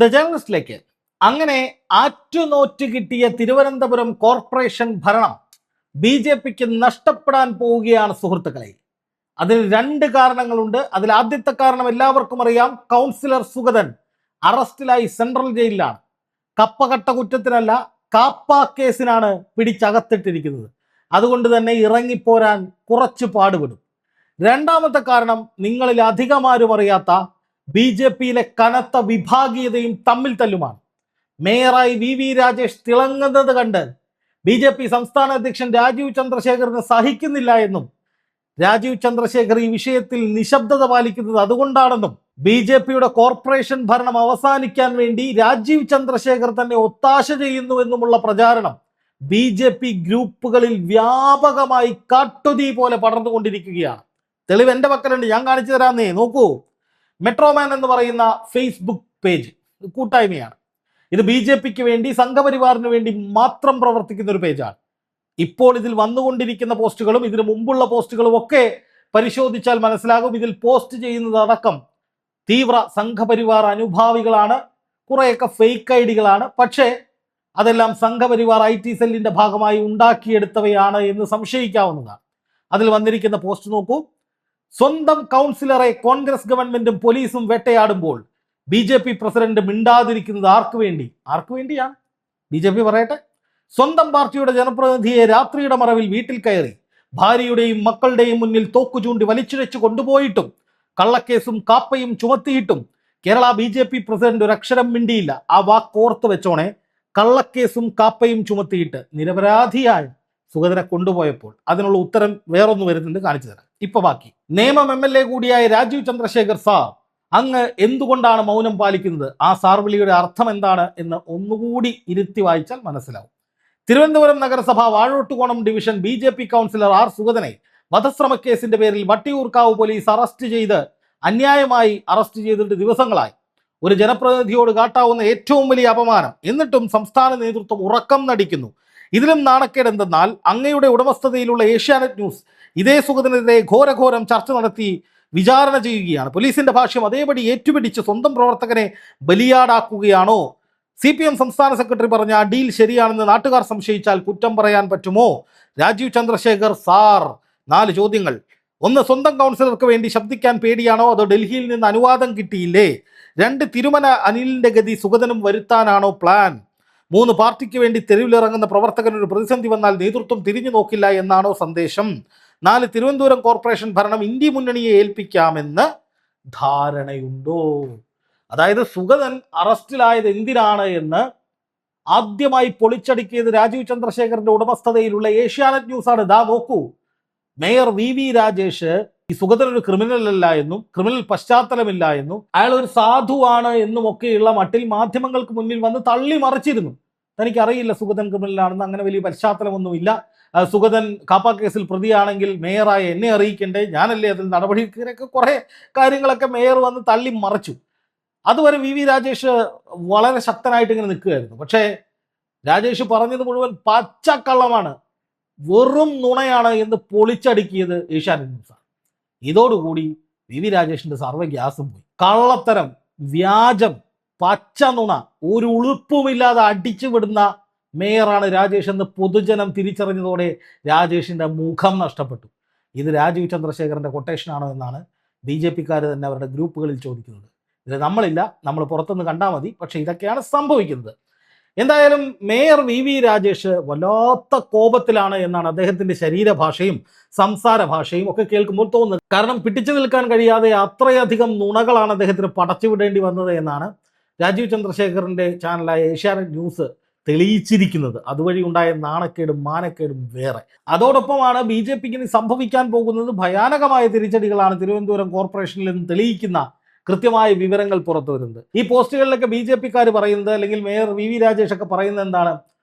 The ജേർണലിസ്റ്റിലേക്ക് അങ്ങനെ ആറ്റുനോറ്റ് കിട്ടിയ Thiruvananthapuram corporation ഭരണം ബി.ജെ.പിക്ക് നഷ്ടപ്പെടാൻ പോവുകയാണ് സുഹൃത്തുക്കളെ. അതിന് രണ്ട് കാരണങ്ങളുണ്ട്. അതിൽ ആദ്യത്തെ കാരണം എല്ലാവർക്കും അറിയാം. കൗൺസിലർ സുഗതൻ അറസ്റ്റിലായി സെൻട്രൽ ജയിലിലാണ്. കപ്പകട്ട കുറ്റത്തിനല്ല, കാപ്പ കേസിനാണ് പിടിച്ചകത്തിട്ടിരിക്കുന്നത്. അതുകൊണ്ട് തന്നെ ഇറങ്ങിപ്പോരാൻ കുറച്ച് പാടുപെടും. രണ്ടാമത്തെ കാരണം നിങ്ങളിൽ അധികമാരും അറിയാത്ത ബി.ജെ.പിയിലെ കനത്ത വിഭാഗീയതയും തമ്മിൽ തല്ലുമാണ്. മേയറായി വി രാജേഷ് തിളങ്ങുന്നത് കണ്ട് ബി.ജെ.പി സംസ്ഥാന അധ്യക്ഷൻ രാജീവ് ചന്ദ്രശേഖറിന് സഹിക്കുന്നില്ല എന്നും രാജീവ് ചന്ദ്രശേഖർ ഈ വിഷയത്തിൽ നിശബ്ദത പാലിക്കുന്നത് അതുകൊണ്ടാണെന്നും ബി.ജെ.പിയുടെ കോർപ്പറേഷൻ ഭരണം അവസാനിക്കാൻ വേണ്ടി രാജീവ് ചന്ദ്രശേഖർ തന്നെ ഒത്താശ ചെയ്യുന്നുവെന്നുമുള്ള പ്രചാരണം ബി.ജെ.പി ഗ്രൂപ്പുകളിൽ വ്യാപകമായി കാട്ടുതീ പോലെ പടർന്നുകൊണ്ടിരിക്കുകയാണ്. തെളിവ് എൻ്റെ പക്കലുണ്ട്, ഞാൻ കാണിച്ചു തരാന്നേ. നോക്കൂ, മെട്രോമാൻ എന്ന് പറയുന്ന ഫേസ്ബുക്ക് പേജ് കൂട്ടായ്മയാണ്. ഇത് ബി.ജെ.പിക്ക് വേണ്ടി, സംഘപരിവാറിന് വേണ്ടി മാത്രം പ്രവർത്തിക്കുന്ന ഒരു പേജാണ്. ഇപ്പോൾ ഇതിൽ വന്നുകൊണ്ടിരിക്കുന്ന പോസ്റ്റുകളും ഇതിനു മുമ്പുള്ള പോസ്റ്റുകളും ഒക്കെ പരിശോധിച്ചാൽ മനസ്സിലാകും. ഇതിൽ പോസ്റ്റ് ചെയ്യുന്നത് അടക്കം തീവ്ര സംഘപരിവാർ അനുഭാവികളാണ്, കുറേയൊക്കെ ഫേക്ക് ഐഡികളാണ്. പക്ഷേ അതെല്ലാം സംഘപരിവാർ IT സെല്ലിന്റെ ഭാഗമായി ഉണ്ടാക്കിയെടുത്തവയാണ് എന്ന് സംശയിക്കാവുന്നതാണ്. അതിൽ വന്നിരിക്കുന്ന പോസ്റ്റ് നോക്കൂ. സ്വന്തം കൗൺസിലറെ കോൺഗ്രസ് ഗവൺമെന്റും പോലീസും വേട്ടയാടുമ്പോൾ ബി.ജെ.പി പ്രസിഡന്റ് മിണ്ടാതിരിക്കുന്നത് ആർക്കു വേണ്ടിയാണ്? ബി.ജെ.പി പറയട്ടെ. സ്വന്തം പാർട്ടിയുടെ ജനപ്രതിനിധിയെ രാത്രിയുടെ മറവിൽ വീട്ടിൽ കയറി ഭാര്യയുടെയും മക്കളുടെയും മുന്നിൽ തോക്കു ചൂണ്ടി വലിച്ചിഴച്ചു കൊണ്ടുപോയിട്ടും കള്ളക്കേസും കാപ്പയും ചുമത്തിയിട്ടും കേരള ബി.ജെ.പി പ്രസിഡന്റ് ഒരു അക്ഷരം മിണ്ടിയില്ല. ആ വാക്കോർത്ത് വെച്ചോണേ. കള്ളക്കേസും കാപ്പയും ചുമത്തിയിട്ട് നിരപരാധിയായ സുഗതനെ കൊണ്ടുപോയപ്പോൾ അതിനുള്ള ഉത്തരം വേറൊന്ന് വരുന്നുണ്ട്, കാണിച്ചു തരാം. ഇപ്പൊ ബാക്കി. നേമം MLA കൂടിയായ രാജീവ് ചന്ദ്രശേഖർ സാർ അങ്ങ് എന്തുകൊണ്ടാണ് മൗനം പാലിക്കുന്നത്? ആ സാർ വിളിയുടെ അർത്ഥം എന്താണ് എന്ന് ഒന്നുകൂടി ഇരുത്തി വായിച്ചാൽ മനസ്സിലാവും. തിരുവനന്തപുരം നഗരസഭ Vazhottukonam division BJP councillor R സുഗതനെ വധശ്രമ കേസിന്റെ പേരിൽ വട്ടിയൂർക്കാവ് പോലീസ് അന്യായമായി അറസ്റ്റ് ചെയ്തിട്ട് ദിവസങ്ങളായി. ഒരു ജനപ്രതിനിധിയോട് കാട്ടാവുന്ന ഏറ്റവും വലിയ അപമാനം. എന്നിട്ടും സംസ്ഥാന നേതൃത്വം ഉറക്കം നടിക്കുന്നു. ഇതിലും നാണക്കേട് എന്തെന്നാൽ അങ്ങയുടെ ഉടമസ്ഥതയിലുള്ള ഏഷ്യാനെറ്റ് ന്യൂസ് ഇതേ സുഗതനെതിരെ ഘോരഘോരം ചർച്ച നടത്തി വിചാരണ ചെയ്യുകയാണ്. പോലീസിന്റെ ഭാഷ്യം അതേപടി ഏറ്റുപിടിച്ച് സ്വന്തം പ്രവർത്തകനെ ബലിയാടാക്കുകയാണോ? CPM സംസ്ഥാന സെക്രട്ടറി പറഞ്ഞ ആ ഡീൽ ശരിയാണെന്ന് നാട്ടുകാർ സംശയിച്ചാൽ കുറ്റം പറയാൻ പറ്റുമോ? രാജീവ് ചന്ദ്രശേഖർ സാർ 4 ചോദ്യങ്ങൾ. 1, സ്വന്തം കൗൺസിലർക്ക് വേണ്ടി ശബ്ദിക്കാൻ പേടിയാണോ അതോ ഡൽഹിയിൽ നിന്ന് അനുവാദം കിട്ടിയില്ലേ? 2, തിരുമല അനിലിന്റെ ഗതി സുഗതനും വരുത്താനാണോ പ്ലാൻ? 3, പാർട്ടിക്ക് വേണ്ടി തെരുവിലിറങ്ങുന്ന പ്രവർത്തകനൊരു പ്രതിസന്ധി വന്നാൽ നേതൃത്വം തിരിഞ്ഞു നോക്കില്ല എന്നാണോ സന്ദേശം? 4, തിരുവനന്തപുരം കോർപ്പറേഷൻ ഭരണം ഇന്ത്യ മുന്നണിയെ ഏൽപ്പിക്കാമെന്ന് ധാരണയുണ്ടോ? അതായത് സുഗതൻ അറസ്റ്റിലായത് എന്തിനാണ് എന്ന് ആദ്യമായി പൊളിച്ചടുക്കിയത് രാജീവ് ചന്ദ്രശേഖറിന്റെ ഉടമസ്ഥതയിലുള്ള ഏഷ്യാനെറ്റ് ന്യൂസാണ്. ദാ നോക്കൂ, മേയർ വി രാജേഷ് ഈ സുഗതൻ ഒരു ക്രിമിനൽ അല്ല എന്നും ക്രിമിനൽ പശ്ചാത്തലമില്ല എന്നും അയാൾ ഒരു സാധുവാണ് എന്നും ഒക്കെയുള്ള മട്ടിൽ മാധ്യമങ്ങൾക്ക് മുന്നിൽ വന്ന് തള്ളി മറിച്ചിരുന്നു. തനിക്കറിയില്ല സുഗതൻ ക്രിമിനലാണെന്ന്, അങ്ങനെ വലിയ പശ്ചാത്തലമൊന്നുമില്ല. സുഗതൻ കാപ്പ കേസിൽ പ്രതിയാണെങ്കിൽ മേയറായ എന്നെ അറിയിക്കണ്ടേ, ഞാനല്ലേ അതിൽ നടപടിയൊക്കെ കുറെ കാര്യങ്ങളൊക്കെ മേയർ വന്ന് തള്ളി മറിച്ചു. അതുവരെ വി രാജേഷ് വളരെ ശക്തനായിട്ട് ഇങ്ങനെ നിൽക്കുകയായിരുന്നു. പക്ഷേ രാജേഷ് പറഞ്ഞത് മുഴുവൻ പച്ചക്കള്ളമാണ്, വെറും നുണയാണ് എന്ന് പൊളിച്ചടുക്കിയത് ഏഷ്യാനെറ്റ് ന്യൂസാണ്. ഇതോടുകൂടി വി രാജേഷിന്റെ സർവ്വ ഗ്യാസും പോയി. കള്ളത്തരം, വ്യാജം, പച്ച നുണ, ഒരു ഉളുപ്പുമില്ലാതെ അടിച്ചു വിടുന്ന മേയറാണ് രാജേഷ് എന്ന് പൊതുജനം തിരിച്ചറിഞ്ഞതോടെ രാജേഷിന്റെ മുഖം നഷ്ടപ്പെട്ടു. ഇത് രാജീവ് ചന്ദ്രശേഖറിന്റെ കൊട്ടേഷനാണോ എന്നാണ് ബി.ജെ.പിക്കാർ തന്നെ അവരുടെ ഗ്രൂപ്പുകളിൽ ചോദിക്കുന്നത്. ഇത് നമ്മളില്ല, നമ്മൾ പുറത്തുനിന്ന് കണ്ടാൽ മതി. പക്ഷെ ഇതൊക്കെയാണ് സംഭവിക്കുന്നത്. എന്തായാലും മേയർ വി രാജേഷ് വല്ലാത്ത കോപത്തിലാണ് എന്നാണ് അദ്ദേഹത്തിന്റെ ശരീരഭാഷയും സംസാര ഭാഷയും ഒക്കെ കേൾക്കുമ്പോൾ തോന്നുന്നത്. കാരണം പിടിച്ചു നിൽക്കാൻ കഴിയാതെ അത്രയധികം നുണകളാണ് അദ്ദേഹത്തിന് പടച്ചുവിടേണ്ടി വന്നത് എന്നാണ് രാജീവ് ചന്ദ്രശേഖറിന്റെ ചാനലായ ഏഷ്യാനെറ്റ് ന്യൂസ് തെളിയിച്ചിരിക്കുന്നത്. അതുവഴി ഉണ്ടായ നാണക്കേടും മാനക്കേടും വേറെ. അതോടൊപ്പമാണ് ബി.ജെ.പിക്ക് ഇനി സംഭവിക്കാൻ പോകുന്നത് ഭയാനകമായ തിരിച്ചടികളാണ് തിരുവനന്തപുരം കോർപ്പറേഷനിൽ നിന്ന് തെളിയിക്കുന്ന കൃത്യമായ വിവരങ്ങൾ പുറത്തു വരുന്നത്. ഈ പോസ്റ്റുകളിലൊക്കെ ബി.ജെ.പിക്കാർ പറയുന്നത്, അല്ലെങ്കിൽ മേയർ വി രാജേഷ് ഒക്കെ പറയുന്നത് എന്താണ്?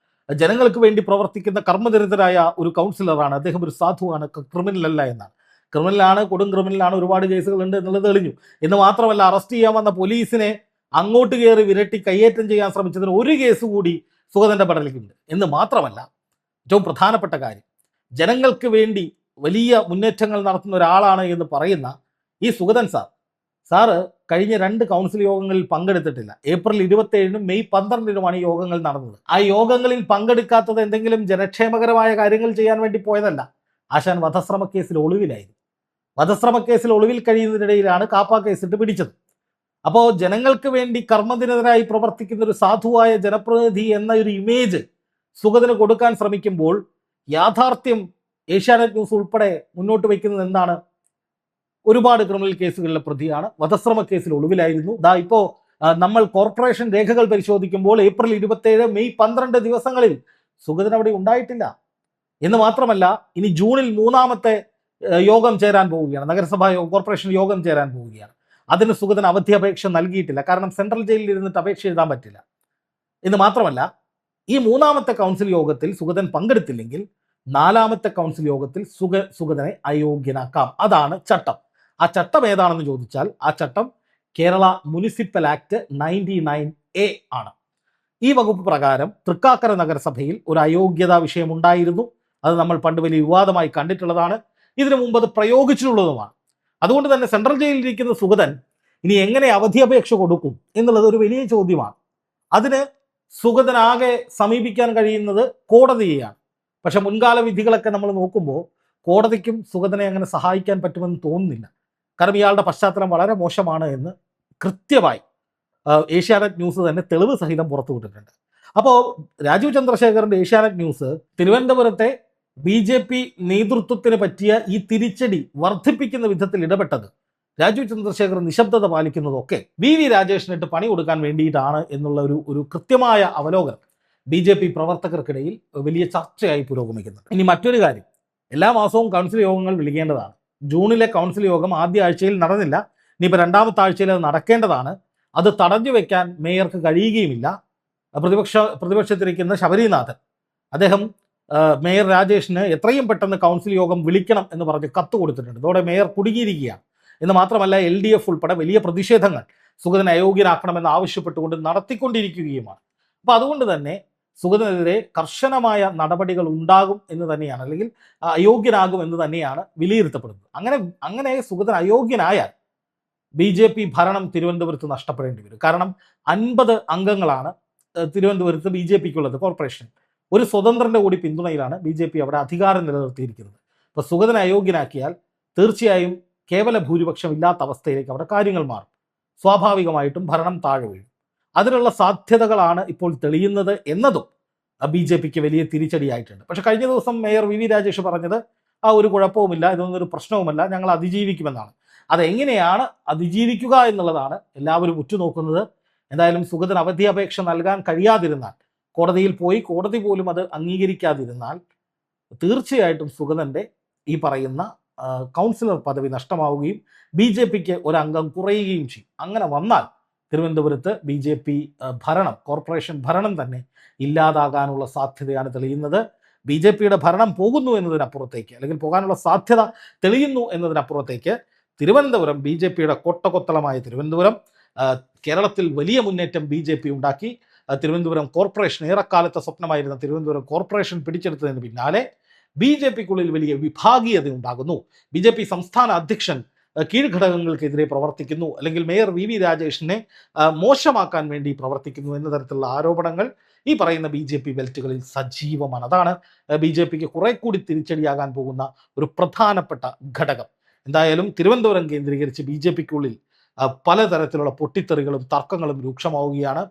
ജനങ്ങൾക്ക് വേണ്ടി പ്രവർത്തിക്കുന്ന കർമ്മനിരതരായ ഒരു കൗൺസിലറാണ് അദ്ദേഹം, ഒരു സാധുവാണ്, ക്രിമിനൽ അല്ല എന്നാണ്. ക്രിമിനലാണ്, കൊടും ക്രിമിനലാണ്, ഒരുപാട് കേസുകളുണ്ട് എന്നുള്ളത് തെളിഞ്ഞു. എന്ന് മാത്രമല്ല, അറസ്റ്റ് ചെയ്യാൻ വന്ന പോലീസിനെ അങ്ങോട്ട് കയറി വിരട്ടി കയ്യേറ്റം ചെയ്യാൻ ശ്രമിച്ചതിന് ഒരു കേസ് കൂടി സുഗതന്റെ പടലിക്കുണ്ട്. എന്ന് മാത്രമല്ല, ഏറ്റവും പ്രധാനപ്പെട്ട കാര്യം, ജനങ്ങൾക്ക് വേണ്ടി വലിയ മുന്നേറ്റങ്ങൾ നടത്തുന്ന ഒരാളാണ് എന്ന് പറയുന്ന ഈ സുഗതൻ സാറ് കഴിഞ്ഞ 2 കൗൺസിൽ യോഗങ്ങളിൽ പങ്കെടുത്തിട്ടില്ല. ഏപ്രിൽ 27-നും മെയ് 12-നുമാണ് ഈ യോഗങ്ങൾ നടന്നത്. ആ യോഗങ്ങളിൽ പങ്കെടുക്കാത്തത് എന്തെങ്കിലും ജനക്ഷേമകരമായ കാര്യങ്ങൾ ചെയ്യാൻ വേണ്ടി പോയതല്ല. ആശാൻ വധശ്രമ കേസിൽ ഒളിവിലായിരുന്നു. വധശ്രമ കേസിൽ ഒളിവിൽ കഴിയുന്നതിനിടയിലാണ് കാപ്പ കേസിട്ട് പിടിച്ചത്. അപ്പോൾ ജനങ്ങൾക്ക് വേണ്ടി കർമ്മനിരതരായി പ്രവർത്തിക്കുന്ന ഒരു സാധുവായ ജനപ്രതിനിധി എന്ന ഒരു ഇമേജ് സുഗതന് കൊടുക്കാൻ ശ്രമിക്കുമ്പോൾ യാഥാർത്ഥ്യം ഏഷ്യാനെറ്റ് ന്യൂസ് ഉൾപ്പെടെ മുന്നോട്ട് വയ്ക്കുന്നത് എന്താണ്? ഒരുപാട് ക്രിമിനൽ കേസുകളിലെ പ്രതിയാണ്, വധശ്രമ കേസിൽ ഒളിവിലായിരുന്നു. ഇപ്പോൾ നമ്മൾ കോർപ്പറേഷൻ രേഖകൾ പരിശോധിക്കുമ്പോൾ ഏപ്രിൽ 27, മെയ് 12 ദിവസങ്ങളിൽ സുഗതൻ അവിടെ ഉണ്ടായിട്ടില്ല എന്ന് മാത്രമല്ല, ഇനി ജൂണിൽ 3ാമത്തെ യോഗം ചേരാൻ പോവുകയാണ്, നഗരസഭാ കോർപ്പറേഷൻ യോഗം ചേരാൻ പോവുകയാണ്. അതിന് സുഗതൻ അവധി അപേക്ഷ നൽകിയിട്ടില്ല. കാരണം സെൻട്രൽ ജയിലിൽ ഇരുന്നിട്ട് അപേക്ഷ എഴുതാൻ പറ്റില്ല. എന്ന് മാത്രമല്ല, ഈ 3ാമത്തെ കൗൺസിൽ യോഗത്തിൽ സുഗതൻ പങ്കെടുത്തില്ലെങ്കിൽ 4ാമത്തെ കൗൺസിൽ യോഗത്തിൽ സുഗതനെ അയോഗ്യനാക്കാം. അതാണ് ചട്ടം. ആ ചട്ടം ഏതാണെന്ന് ചോദിച്ചാൽ ആ ചട്ടം കേരള മുനിസിപ്പൽ ആക്ട് 99A ആണ്. ഈ വകുപ്പ് പ്രകാരം തൃക്കാക്കര നഗരസഭയിൽ ഒരു അയോഗ്യതാ വിഷയം ഉണ്ടായിരുന്നു. അത് നമ്മൾ പണ്ട് വലിയ വിവാദമായി കണ്ടിട്ടുള്ളതാണ്. ഇതിനു മുമ്പ് അത് പ്രയോഗിച്ചിട്ടുള്ളതുമാണ്. അതുകൊണ്ട് തന്നെ സെൻട്രൽ ജയിലിലിരിക്കുന്ന സുഗതൻ ഇനി എങ്ങനെ അവധി അപേക്ഷ കൊടുക്കും എന്നുള്ളത് ഒരു വലിയ ചോദ്യമാണ്. അതിന് സുഗതനാകെ സമീപിക്കാൻ കഴിയുന്നത് കോടതിയെയാണ്. പക്ഷെ മുൻകാല വിധികളൊക്കെ നമ്മൾ നോക്കുമ്പോൾ കോടതിക്കും സുഗതനെ അങ്ങനെ സഹായിക്കാൻ പറ്റുമെന്ന് തോന്നുന്നില്ല. കാരണം ഇയാളുടെ പശ്ചാത്തലം വളരെ മോശമാണ് എന്ന് കൃത്യമായി ഏഷ്യാനെറ്റ് ന്യൂസ് തന്നെ തെളിവ് സഹിതം പുറത്തുവിട്ടിട്ടുണ്ട്. അപ്പോൾ രാജീവ് ചന്ദ്രശേഖറിന്റെ ഏഷ്യാനെറ്റ് ന്യൂസ് തിരുവനന്തപുരത്തെ BJP നേതൃത്വത്തിന് പറ്റിയ ഈ തിരിച്ചടി വർദ്ധിപ്പിക്കുന്ന വിധത്തിൽ ഇടപെട്ടത്, രാജീവ് ചന്ദ്രശേഖർ നിശബ്ദത പാലിക്കുന്നതൊക്കെ VV രാജേഷിനിട്ട് പണി കൊടുക്കാൻ വേണ്ടിയിട്ടാണ് എന്നുള്ള ഒരു കൃത്യമായ അവലോകനം BJP പ്രവർത്തകർക്കിടയിൽ വലിയ ചർച്ചയായി പുരോഗമിക്കുന്നുണ്ട്. ഇനി മറ്റൊരു കാര്യം, എല്ലാ മാസവും കൗൺസിൽ യോഗങ്ങൾ വിളിക്കേണ്ടതാണ്. ജൂണിലെ കൗൺസിൽ യോഗം ആദ്യ ആഴ്ചയിൽ നടന്നില്ല. ഇനിയിപ്പോൾ 2ാമത്തെ ആഴ്ചയിൽ അത് നടക്കേണ്ടതാണ്. അത് തടഞ്ഞു വെക്കാൻ മേയർക്ക് കഴിയുകയുമില്ല. പ്രതിപക്ഷത്തിരിക്കുന്ന ശബരിനാഥൻ അദ്ദേഹം മേയർ രാജേഷിന് എത്രയും പെട്ടെന്ന് കൗൺസിൽ യോഗം വിളിക്കണം എന്ന് പറഞ്ഞ് കത്ത് കൊടുത്തിട്ടുണ്ട്. ഇതോടെ മേയർ കുടുങ്ങിയിരിക്കുകയാണ്. എന്ന് മാത്രമല്ല, LDF ഉൾപ്പെടെ വലിയ പ്രതിഷേധങ്ങൾ സുഗതനെ അയോഗ്യനാക്കണമെന്ന് ആവശ്യപ്പെട്ടുകൊണ്ട് നടത്തിക്കൊണ്ടിരിക്കുകയുമാണ്. അപ്പോൾ അതുകൊണ്ട് തന്നെ സുഗതനെതിരെ കർശനമായ നടപടികൾ ഉണ്ടാകും എന്ന് തന്നെയാണ്, അല്ലെങ്കിൽ അയോഗ്യനാകും എന്ന് തന്നെയാണ് വിലയിരുത്തപ്പെടുന്നത്. അങ്ങനെ സുഗതൻ അയോഗ്യനായാൽ BJP ഭരണം തിരുവനന്തപുരത്ത് നഷ്ടപ്പെടേണ്ടി വരും. കാരണം 50 അംഗങ്ങളാണ് തിരുവനന്തപുരത്ത് BJPക്കുള്ളത് കോർപ്പറേഷൻ. ഒരു സ്വതന്ത്രന്റെ കൂടി പിന്തുണയിലാണ് BJP അവിടെ അധികാരം നിലനിർത്തിയിരിക്കുന്നത്. അപ്പോൾ സുഗതനെ അയോഗ്യനാക്കിയാൽ തീർച്ചയായും കേവല ഭൂരിപക്ഷം ഇല്ലാത്ത അവസ്ഥയിലേക്ക് അവിടെ കാര്യങ്ങൾ മാറും. സ്വാഭാവികമായിട്ടും ഭരണം താഴെ വീഴും. അതിനുള്ള സാധ്യതകളാണ് ഇപ്പോൾ തെളിയുന്നത് എന്നതും BJPക്ക് വലിയ തിരിച്ചടിയായിട്ടുണ്ട്. പക്ഷെ കഴിഞ്ഞ ദിവസം മേയർ VV രാജേഷ് പറഞ്ഞത് ഒരു കുഴപ്പവുമില്ല, ഇതൊന്നും ഒരു പ്രശ്നവുമല്ല, ഞങ്ങൾ അതിജീവിക്കുമെന്നാണ്. അതെങ്ങനെയാണ് അതിജീവിക്കുക എന്നുള്ളതാണ് എല്ലാവരും ഉറ്റുനോക്കുന്നത്. എന്തായാലും സുഗതൻ അവധി അപേക്ഷ നൽകാൻ കഴിയാതിരുന്നാൽ, കോടതിയിൽ പോയി കോടതി പോലും അത് അംഗീകരിക്കാതിരുന്നാൽ തീർച്ചയായിട്ടും സുഗതന്റെ ഈ പറയുന്ന കൗൺസിലർ പദവി നഷ്ടമാവുകയും BJPക്ക് ഒരംഗം കുറയുകയും ചെയ്യും. അങ്ങനെ വന്നാൽ തിരുവനന്തപുരത്ത് BJP ഭരണം, കോർപ്പറേഷൻ ഭരണം തന്നെ ഇല്ലാതാകാനുള്ള സാധ്യതയാണ് തെളിയുന്നത്. BJPയുടെ ഭരണം പോകുന്നു എന്നതിനപ്പുറത്തേക്ക്, അല്ലെങ്കിൽ പോകാനുള്ള സാധ്യത തെളിയുന്നു എന്നതിനപ്പുറത്തേക്ക് തിരുവനന്തപുരം, BJPയുടെ കൊട്ടകൊത്തളമായ തിരുവനന്തപുരം, കേരളത്തിൽ വലിയ മുന്നേറ്റം BJP ഉണ്ടാക്കി. തിരുവനന്തപുരം കോർപ്പറേഷൻ, ഏറെക്കാലത്തെ സ്വപ്നമായിരുന്ന തിരുവനന്തപുരം കോർപ്പറേഷൻ പിടിച്ചെടുത്തതിന് പിന്നാലെ BJPക്കുള്ളിൽ വലിയ വിഭാഗീയത ഉണ്ടാകുന്നു. BJP സംസ്ഥാന അധ്യക്ഷൻ കീഴ്ഘടകങ്ങൾക്കെതിരെ പ്രവർത്തിക്കുന്നു, അല്ലെങ്കിൽ മേയർ VV രാജേഷിനെ മോശമാക്കാൻ വേണ്ടി പ്രവർത്തിക്കുന്നു എന്ന തരത്തിലുള്ള ആരോപണങ്ങൾ ഈ പറയുന്ന BJP ബെൽറ്റുകളിൽ സജീവമാണ്. അതാണ് BJPക്ക് കുറെ കൂടി തിരിച്ചടിയാകാൻ പോകുന്ന ഒരു പ്രധാനപ്പെട്ട ഘടകം. എന്തായാലും തിരുവനന്തപുരം കേന്ദ്രീകരിച്ച് BJPക്കുള്ളിൽ പലതരത്തിലുള്ള പൊട്ടിത്തെറികളും തർക്കങ്ങളും രൂക്ഷമാവുകയാണ്.